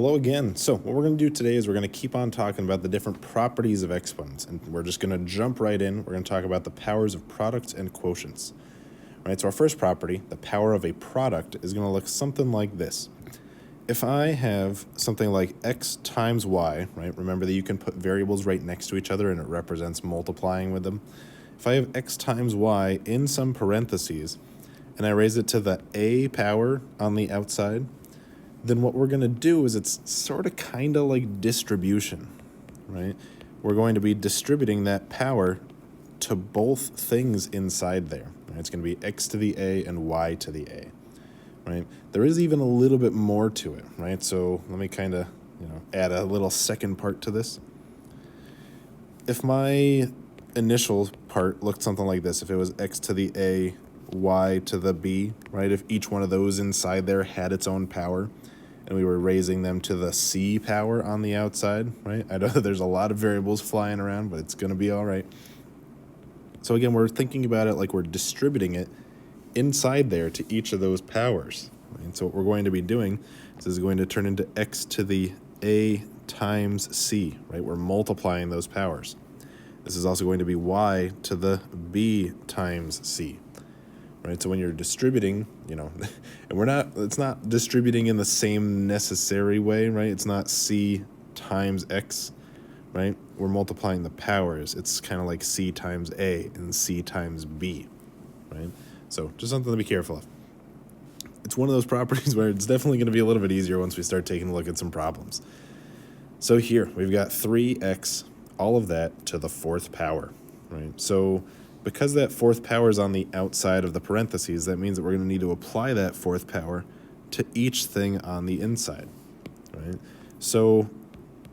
Hello again. So what we're going to do today is we're going to keep on talking about the different properties of exponents, and we're just going to jump right in. We're going to talk about the powers of products and quotients. Right, so our first property, the power of a product, is going to look something like this. If I have something like x times y, right, remember that you can put variables right next to each other and it represents multiplying with them. If I have x times y in some parentheses and I raise it to the a power on the outside, then what we're going to do is it's sort of kind of like distribution, right? We're going to be distributing that power to both things inside there. Right? It's going to be x to the a and y to the a, right? There is even a little bit more to it, right? So let me kind of, add a little second part to this. If my initial part looked something like this, if it was x to the a, y to the b, right? If each one of those inside there had its own power, and we were raising them to the c power on the outside, right? I know that there's a lot of variables flying around, but it's going to be all right. So again, we're thinking about it like we're distributing it inside there to each of those powers. Right? So what we're going to be doing is this is going to turn into x to the a times c, right? We're multiplying those powers. This is also going to be y to the b times c. Right, so when you're distributing, and it's not distributing in the same necessary way, right? It's not c times x, right? We're multiplying the powers. It's kind of like c times a and c times b, right? So just something to be careful of. It's one of those properties where it's definitely going to be a little bit easier once we start taking a look at some problems. So here, we've got 3x, all of that to the fourth power, right? So because that fourth power is on the outside of the parentheses, that means that we're going to need to apply that fourth power to each thing on the inside, right? So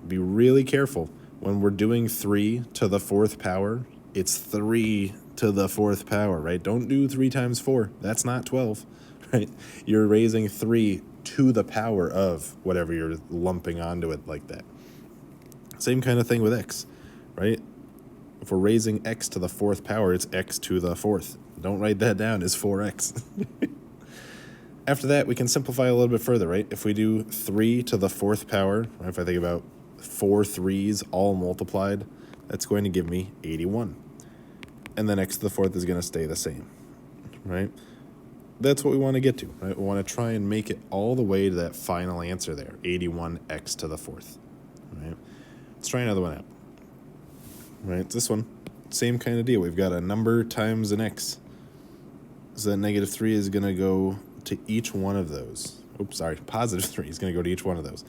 be really careful. When we're doing 3 to the fourth power, it's 3 to the fourth power, right? Don't do 3 times 4. That's not 12, right? You're raising 3 to the power of whatever you're lumping onto it like that. Same kind of thing with x, right? If we're raising x to the fourth power, it's x to the fourth. Don't write that down as 4x. After that, we can simplify a little bit further, right? If we do 3 to the fourth power, right, if I think about 4 3s all multiplied, that's going to give me 81. And then x to the fourth is going to stay the same, right? That's what we want to get to, right? We want to try and make it all the way to that final answer there, 81x to the fourth, right? Let's try another one out. Right, this one, same kind of deal. We've got a number times an x. So that negative 3 is going to go to each one of those. Oops, sorry, positive 3 is going to go to each one of those.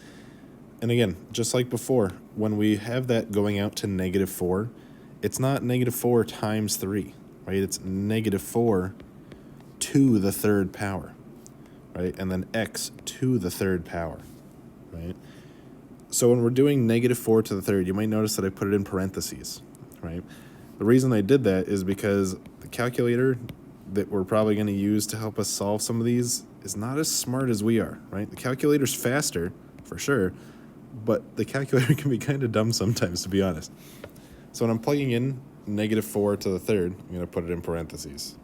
And again, just like before, when we have that going out to negative 4, it's not negative 4 times 3, right? It's negative 4 to the third power, right? And then x to the third power, right? So when we're doing negative 4 to the third, you might notice that I put it in parentheses, right? The reason I did that is because the calculator that we're probably going to use to help us solve some of these is not as smart as we are, right? The calculator's faster, for sure, but the calculator can be kind of dumb sometimes, to be honest. So when I'm plugging in negative 4 to the third, I'm going to put it in parentheses.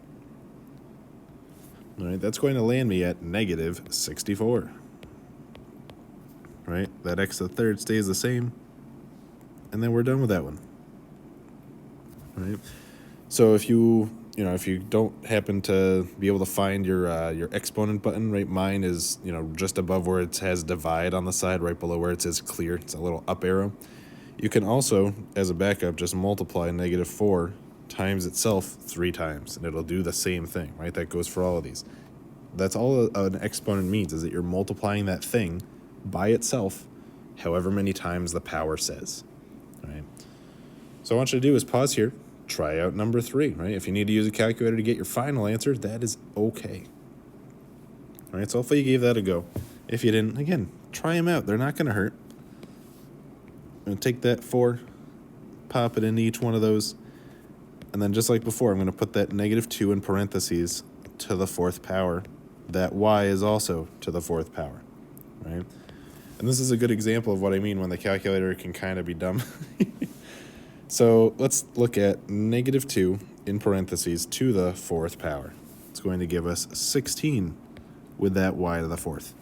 All right, that's going to land me at negative 64. Right, that x to the third stays the same, and then we're done with that one. Right, so if you don't happen to be able to find your exponent button, right, mine is just above where it has divide on the side, right below where it says clear. It's a little up arrow. You can also, as a backup, just multiply negative 4 times itself 3 times, and it'll do the same thing. Right, that goes for all of these. That's all an exponent means, is that you're multiplying that thing by itself however many times the power says, right? So what I want you to do is pause here, try out number 3, right? If you need to use a calculator to get your final answer, that is okay. All right, so hopefully you gave that a go. If you didn't, again, try them out. They're not going to hurt. I'm going to take that 4, pop it into each one of those, and then just like before, I'm going to put that negative 2 in parentheses to the fourth power. That y is also to the fourth power, right? And this is a good example of what I mean when the calculator can kind of be dumb. So let's look at negative 2 in parentheses to the fourth power. It's going to give us 16 with that y to the fourth.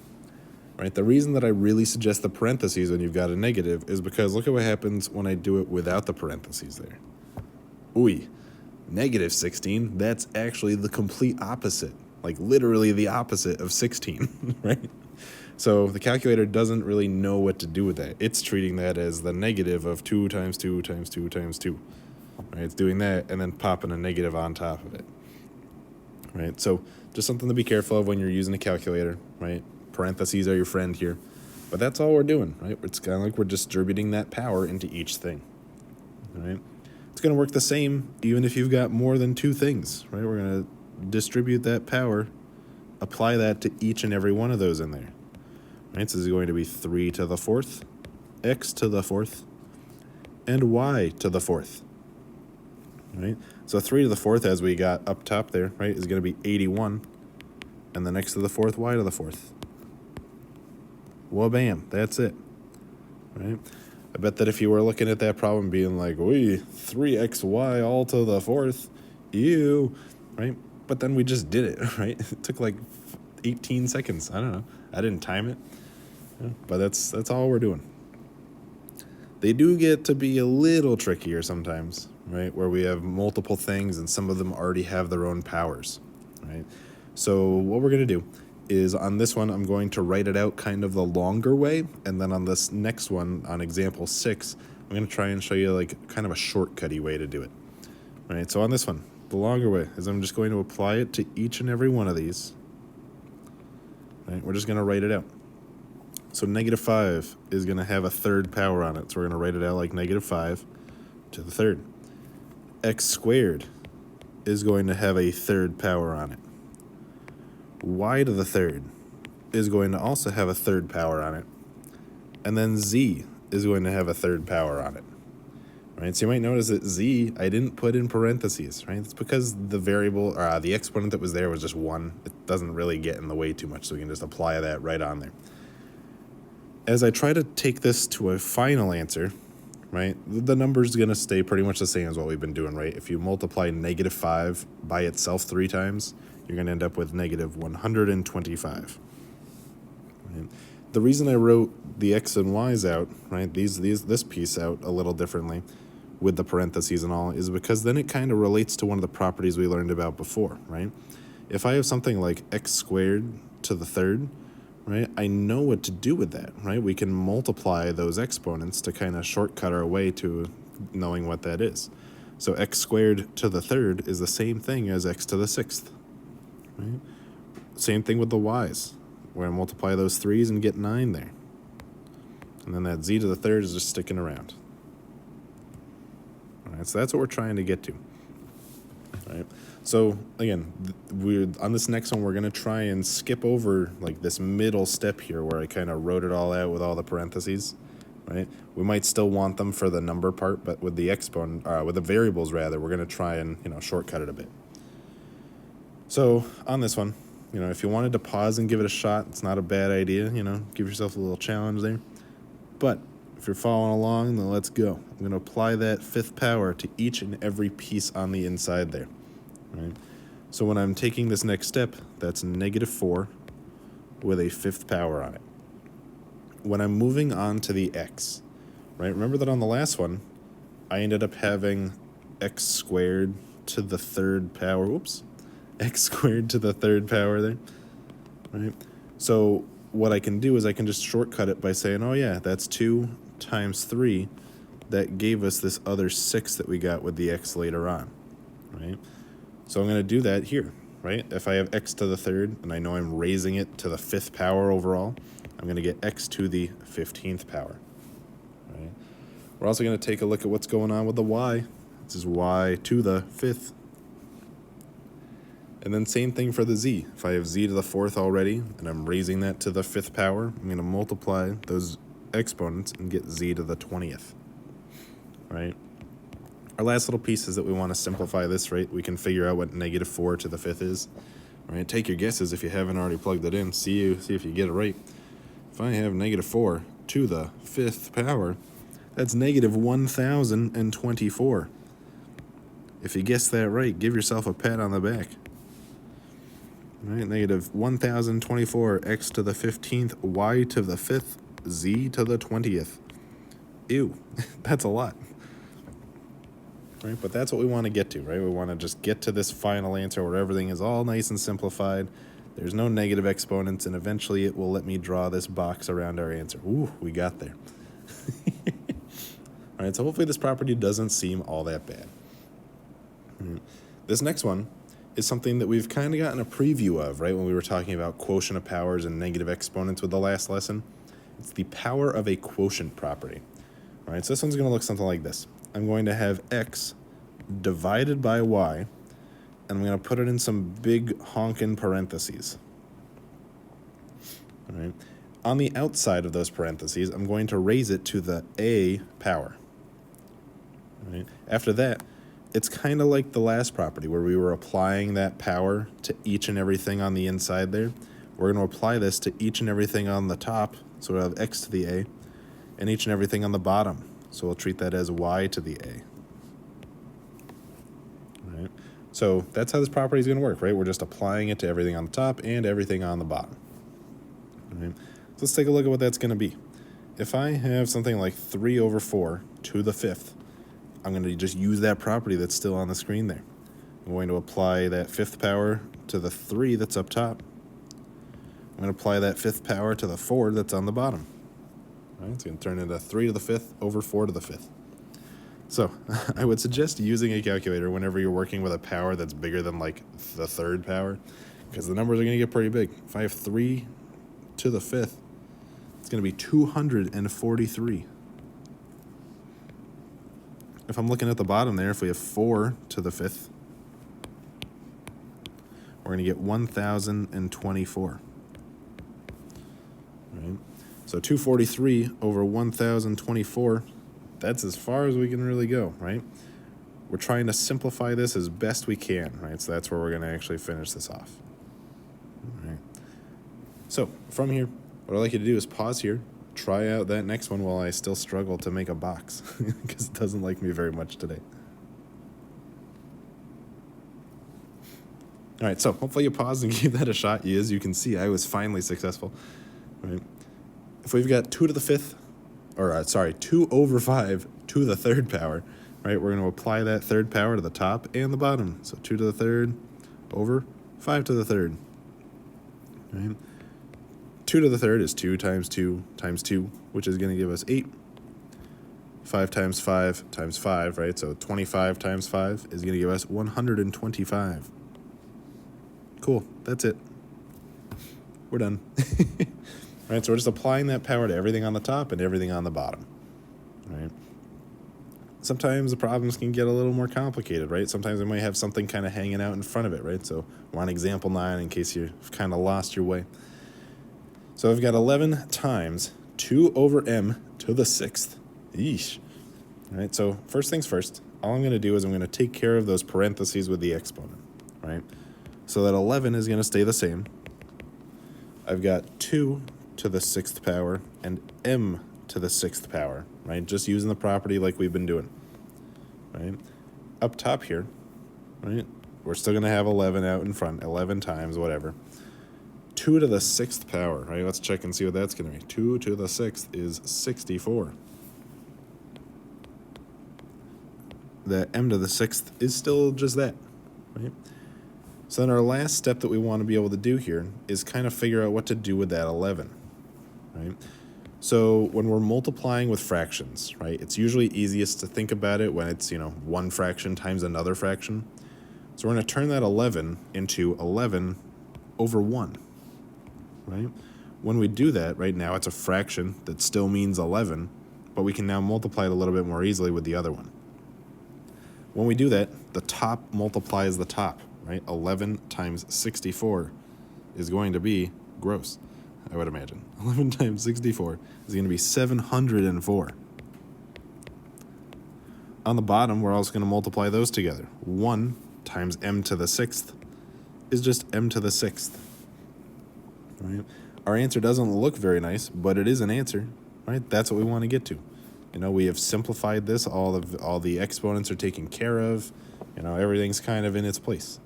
right? The reason that I really suggest the parentheses when you've got a negative is because look at what happens when I do it without the parentheses there. Ooh, negative 16, that's actually the complete opposite, like literally the opposite of 16, right? So the calculator doesn't really know what to do with that. It's treating that as the negative of 2 times 2 times 2 times 2, right? It's doing that and then popping a negative on top of it, right? So just something to be careful of when you're using a calculator, right? Parentheses are your friend here, but that's all we're doing, right? It's kind of like we're distributing that power into each thing, right? It's going to work the same even if you've got more than two things, right? We're going to distribute that power, apply that to each and every one of those in there, right? So this is going to be 3 to the 4th, x to the 4th, and y to the 4th, right? So 3 to the 4th, as we got up top there, right, is going to be 81, and then x to the 4th, y to the 4th. Well, bam, that's it, right? I bet that if you were looking at that problem being like, "Oi, 3xy all to the 4th, ew," right? But then we just did it, right? It took like 18 seconds. I don't know. I didn't time it, but that's all we're doing. They do get to be a little trickier sometimes, right? Where we have multiple things and some of them already have their own powers, right? So what we're going to do is on this one, I'm going to write it out kind of the longer way. And then on this next one, on example 6, I'm going to try and show you like kind of a shortcutty way to do it. All right, so on this one, the longer way is I'm just going to apply it to each and every one of these. Right, we're just going to write it out. So negative 5 is going to have a third power on it. So we're going to write it out like negative 5 to the third. X squared is going to have a third power on it. Y to the third is going to also have a third power on it. And then z is going to have a third power on it. Right? So you might notice that z I didn't put in parentheses, right? It's because the variable, or the exponent that was there was just 1. It doesn't really get in the way too much, so we can just apply that right on there. As I try to take this to a final answer, right, the number's going to stay pretty much the same as what we've been doing, right? If you multiply negative 5 by itself 3 times, you're going to end up with negative 125. Right? The reason I wrote the x and y's out, right, this piece out a little differently with the parentheses and all, is because then it kind of relates to one of the properties we learned about before, right? If I have something like x squared to the third, right, I know what to do with that, right? We can multiply those exponents to kind of shortcut our way to knowing what that is. So x squared to the third is the same thing as x to the 6th. Right? Same thing with the y's. We're going to multiply those 3's and get 9 there. And then that z to the third is just sticking around. All right, so that's what we're trying to get to. All right. So again, on this next one, we're going to try and skip over like this middle step here where I kind of wrote it all out with all the parentheses. Right? We might still want them for the number part, but with the exponent, with the variables rather, we're going to try and shortcut it a bit. So on this one, if you wanted to pause and give it a shot, it's not a bad idea. Give yourself a little challenge there. But if you're following along, then let's go. I'm going to apply that 5th power to each and every piece on the inside there. Right? So when I'm taking this next step, that's negative 4 with a 5th power on it. When I'm moving on to the x, right? Remember that on the last one, I ended up having x squared to the 3rd power. Oops. X squared to the 3rd power there, right? So what I can do is I can just shortcut it by saying, oh yeah, that's 2 times 3. That gave us this other 6 that we got with the x later on, right? So I'm going to do that here, right? If I have x to the 3rd, and I know I'm raising it to the 5th power overall, I'm going to get x to the 15th power, right? We're also going to take a look at what's going on with the y. This is y to the 5th. And then same thing for the z. If I have z to the 4th already, and I'm raising that to the 5th power, I'm going to multiply those exponents and get z to the 20th, right? Our last little piece is that we want to simplify this, right? We can figure out what negative 4 to the 5th is, right? Take your guesses if you haven't already plugged it in. See if you get it right. If I have negative 4 to the 5th power, that's negative 1,024. If you guessed that right, give yourself a pat on the back. Right, negative 1024 x to the 15th, y to the 5th, z to the 20th. Ew, that's a lot. Right, but that's what we want to get to, right? We want to just get to this final answer where everything is all nice and simplified. There's no negative exponents, and eventually it will let me draw this box around our answer. Ooh, we got there. All right, so hopefully this property doesn't seem all that bad. This next one is something that we've kind of gotten a preview of, right, when we were talking about quotient of powers and negative exponents with the last lesson. It's the power of a quotient property. All right, so this one's going to look something like this. I'm going to have x divided by y, and I'm going to put it in some big honkin' parentheses. All right. On the outside of those parentheses, I'm going to raise it to the a power. All right. After that, it's kind of like the last property where we were applying that power to each and everything on the inside there. We're going to apply this to each and everything on the top, so we'll have x to the a, and each and everything on the bottom. So we'll treat that as y to the a. All right. So that's how this property is going to work, right? We're just applying it to everything on the top and everything on the bottom. All right. So let's take a look at what that's going to be. If I have something like 3 over 4 to the 5th, I'm going to just use that property that's still on the screen there. I'm going to apply that 5th power to the 3 that's up top. I'm going to apply that 5th power to the 4 that's on the bottom. All right, it's going to turn into 3 to the 5th over 4 to the 5th. So I would suggest using a calculator whenever you're working with a power that's bigger than like the 3rd power, because the numbers are going to get pretty big. If I have 3 to the 5th, it's going to be 243. If I'm looking at the bottom there, if we have 4 to the 5th, we're going to get 1,024. Right? So 243 over 1,024, that's as far as we can really go, right? We're trying to simplify this as best we can, right? So that's where we're going to actually finish this off. All right. So from here, what I'd like you to do is pause here, try out that next one while I still struggle to make a box because it doesn't like me very much today. All right, so hopefully you paused and gave that a shot. As you can see, I was finally successful. All right. If we've got 2 to the 5th, or 2 over 5 to the 3rd power, right, we're going to apply that 3rd power to the top and the bottom. So 2 to the 3rd over 5 to the 3rd. Right? 2 to the 3rd is 2 times 2 times 2, which is going to give us 8. 5 times 5 times 5, right? So 25 times 5 is going to give us 125. Cool, that's it. We're done. All right, so we're just applying that power to everything on the top and everything on the bottom. Right? Sometimes the problems can get a little more complicated, right? Sometimes we might have something kind of hanging out in front of it, right? So we're on example 9 in case you've kind of lost your way. So I've got 11 times 2 over m to the 6th. Yeesh. All right, so first things first, all I'm going to do is I'm going to take care of those parentheses with the exponent, right? So that 11 is going to stay the same. I've got 2 to the 6th power and m to the 6th power, right? Just using the property like we've been doing, right? Up top here, right? We're still going to have 11 out in front, 11 times whatever. 2 to the 6th power, right? Let's check and see what that's going to be. 2 to the 6th is 64. The m to the 6th is still just that, right? So then our last step that we want to be able to do here is kind of figure out what to do with that 11, right? So when we're multiplying with fractions, right, it's usually easiest to think about it when it's, one fraction times another fraction. So we're going to turn that 11 into 11 over 1, right? When we do that, right now it's a fraction that still means 11, but we can now multiply it a little bit more easily with the other one. When we do that, the top multiplies the top, right? 11 times 64 is going to be, gross, I would imagine. 11 times 64 is going to be 704. On the bottom, we're also going to multiply those together. 1 times m to the 6th is just m to the 6th. Right? Our answer doesn't look very nice, but it is an answer, right? That's what we want to get to. We have simplified this. All the exponents are taken care of. Everything's kind of in its place.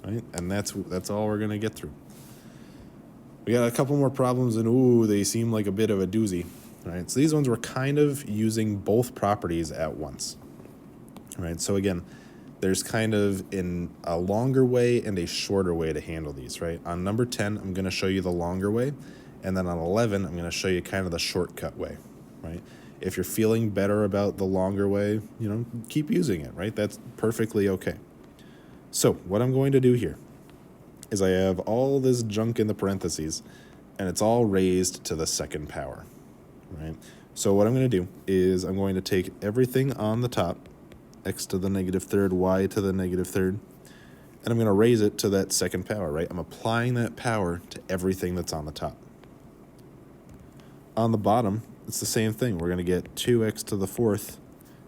right? And that's all we're going to get through. We got a couple more problems, and ooh, they seem like a bit of a doozy, right? So these ones were kind of using both properties at once, right? So again, there's kind of a longer way and a shorter way to handle these, right? On number 10, I'm going to show you the longer way, and then on 11, I'm going to show you kind of the shortcut way, right? If you're feeling better about the longer way, keep using it, right? That's perfectly okay. So what I'm going to do here is I have all this junk in the parentheses, and it's all raised to the second power, right? So what I'm going to do is I'm going to take everything on the top, x to the negative third, y to the negative third, and I'm going to raise it to that second power, right? I'm applying that power to everything that's on the top. On the bottom, it's the same thing. We're going to get 2x to the fourth,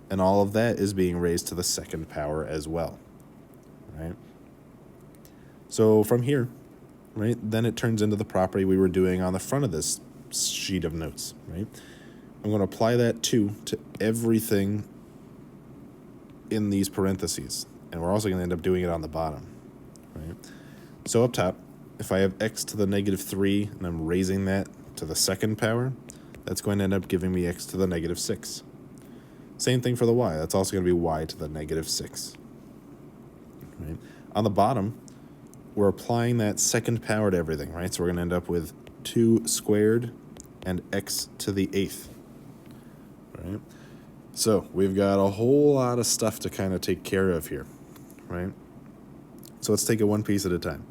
and all of that is being raised to the second power as well, right? So from here, right, then it turns into the property we were doing on the front of this sheet of notes, right? I'm going to apply that 2 to everything in these parentheses, and we're also going to end up doing it on the bottom, right? So up top, if I have x to the negative 3 and I'm raising that to the second power, that's going to end up giving me x to the negative 6. Same thing for the y. That's also going to be y to the negative 6. Right? On the bottom, we're applying that second power to everything, right? So we're going to end up with 2 squared and x to the 8th, right? So we've got a whole lot of stuff to kind of take care of here, right? So let's take it one piece at a time.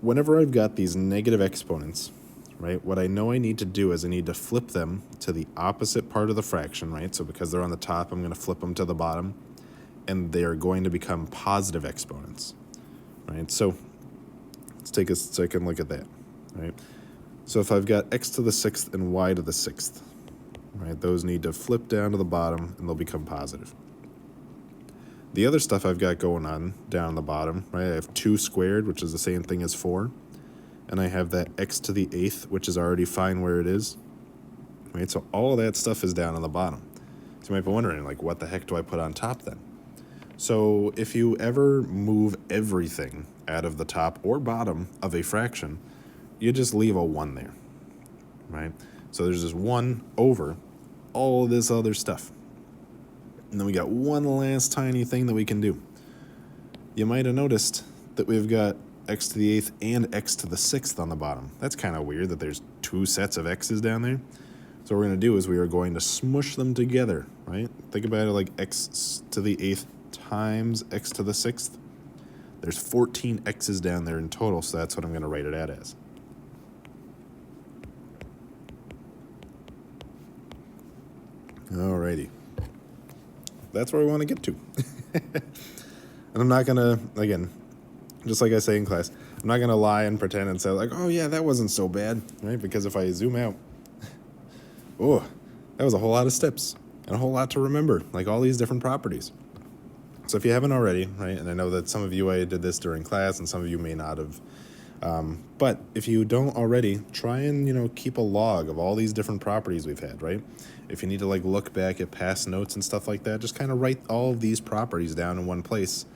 Whenever I've got these negative exponents, right, what I know I need to do is I need to flip them to the opposite part of the fraction, right? So because they're on the top, I'm going to flip them to the bottom, and they're going to become positive exponents, right? So let's take a second look at that, right? So if I've got x to the 6th and y to the 6th, right, those need to flip down to the bottom, and they'll become positive. The other stuff I've got going on down the bottom, right, I have 2 squared, which is the same thing as 4, and I have that x to the 8th, which is already fine where it is, right? So all of that stuff is down on the bottom. So you might be wondering, like, what the heck do I put on top then? So if you ever move everything out of the top or bottom of a fraction, you just leave a 1 there, right? So there's this 1 over all of this other stuff. And then we got one last tiny thing that we can do. You might have noticed that we've got x to the 8th and x to the 6th on the bottom. That's kind of weird that there's 2 sets of x's down there. So what we're going to do is we are going to smush them together, right? Think about it like x to the 8th times x to the 6th. There's 14 x's down there in total, so that's what I'm going to write it out as. Alrighty. That's where we want to get to. And I'm not going to, again, just like I say in class, I'm not going to lie and pretend and say, like, oh, yeah, that wasn't so bad, right? Because if I zoom out, oh, that was a whole lot of steps and a whole lot to remember, like all these different properties. So if you haven't already, right, and I know that some of you, I did this during class and some of you may not have, but if you don't already, try and, keep a log of all these different properties we've had, right? If you need to, like, look back at past notes and stuff like that, just kind of write all of these properties down in one place.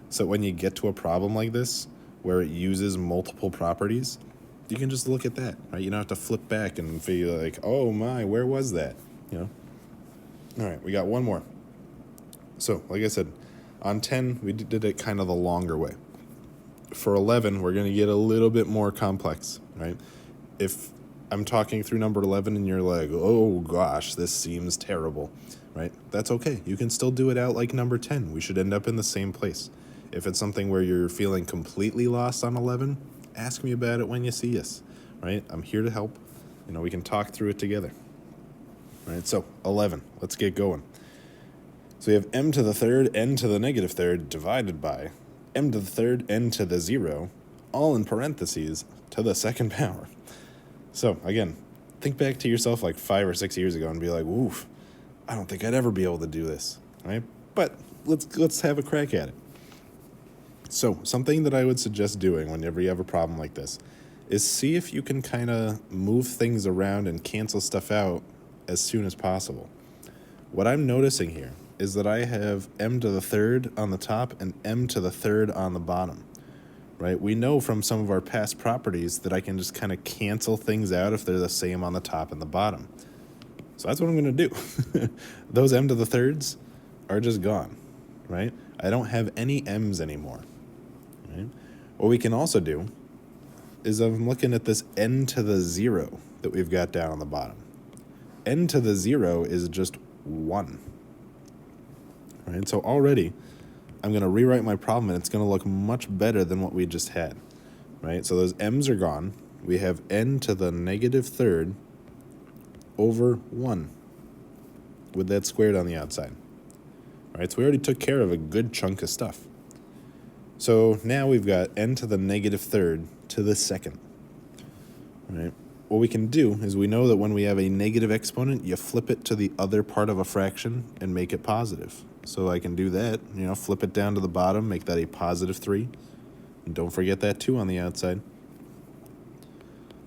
So when you get to a problem like this, where it uses multiple properties, you can just look at that, right? You don't have to flip back and feel like, oh my, where was that? All right, we got one more. So, like I said, on 10, we did it kind of the longer way. For 11, we're going to get a little bit more complex, right? If I'm talking through number 11 and you're like, oh gosh, this seems terrible, right? That's okay. You can still do it out like number 10. We should end up in the same place. If it's something where you're feeling completely lost on 11, ask me about it when you see us, right? I'm here to help. We can talk through it together. All right, so 11, let's get going. So we have m to the third, n to the negative third divided by m to the third, n to the 0, all in parentheses, to the second power. So again, think back to yourself like 5 or 6 years ago and be like, oof, I don't think I'd ever be able to do this, right? But let's have a crack at it. So something that I would suggest doing whenever you have a problem like this is see if you can kind of move things around and cancel stuff out as soon as possible. What I'm noticing here is that I have m to the third on the top and m to the third on the bottom. right? We know from some of our past properties that I can just kind of cancel things out if they're the same on the top and the bottom. So that's what I'm going to do. Those m to the thirds are just gone, right? I don't have any m's anymore, right? What we can also do is I'm looking at this n to the 0 that we've got down on the bottom. N to the 0 is just 1, right? So already I'm going to rewrite my problem, and it's going to look much better than what we just had, right? So those m's are gone. We have n to the negative third over 1 with that squared on the outside, right? So we already took care of a good chunk of stuff. So now we've got n to the negative third to the second, right? What we can do is we know that when we have a negative exponent, you flip it to the other part of a fraction and make it positive. So I can do that, flip it down to the bottom, make that a positive 3. And don't forget that 2 on the outside.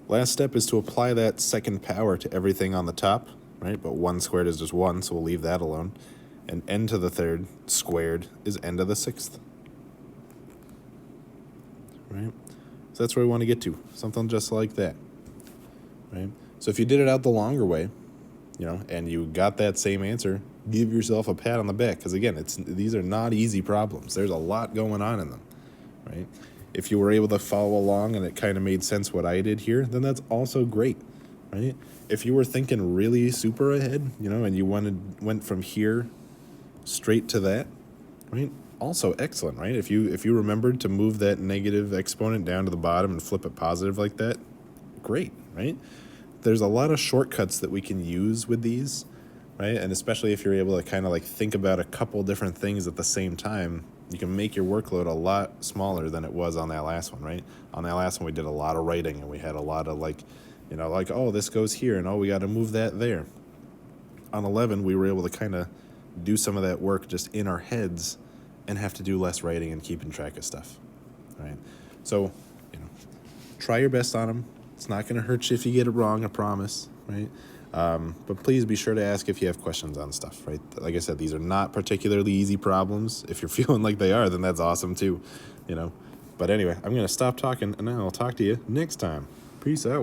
Last step is to apply that second power to everything on the top, right? But 1 squared is just 1, so we'll leave that alone. And n to the third squared is n to the sixth, right? So that's where we want to get to, something just like that. Right? So if you did it out the longer way, and you got that same answer, give yourself a pat on the back, because again, these are not easy problems. There's a lot going on in them, right? If you were able to follow along and it kind of made sense what I did here, then that's also great, right? If you were thinking really super ahead, and you went from here straight to that, right? Also excellent, right? If you remembered to move that negative exponent down to the bottom and flip it positive like that, great, right? There's a lot of shortcuts that we can use with these, right? And especially if you're able to kind of like think about a couple different things at the same time, you can make your workload a lot smaller than it was on that last one, right? On that last one, we did a lot of writing, and we had a lot of oh, this goes here, and oh, we got to move that there. On 11, we were able to kind of do some of that work just in our heads and have to do less writing and keeping track of stuff, right? So, try your best on them. It's not going to hurt you if you get it wrong, I promise, right? But please be sure to ask if you have questions on stuff, right? Like I said, these are not particularly easy problems. If you're feeling like they are, then that's awesome too, But anyway, I'm going to stop talking, and I'll talk to you next time. Peace out.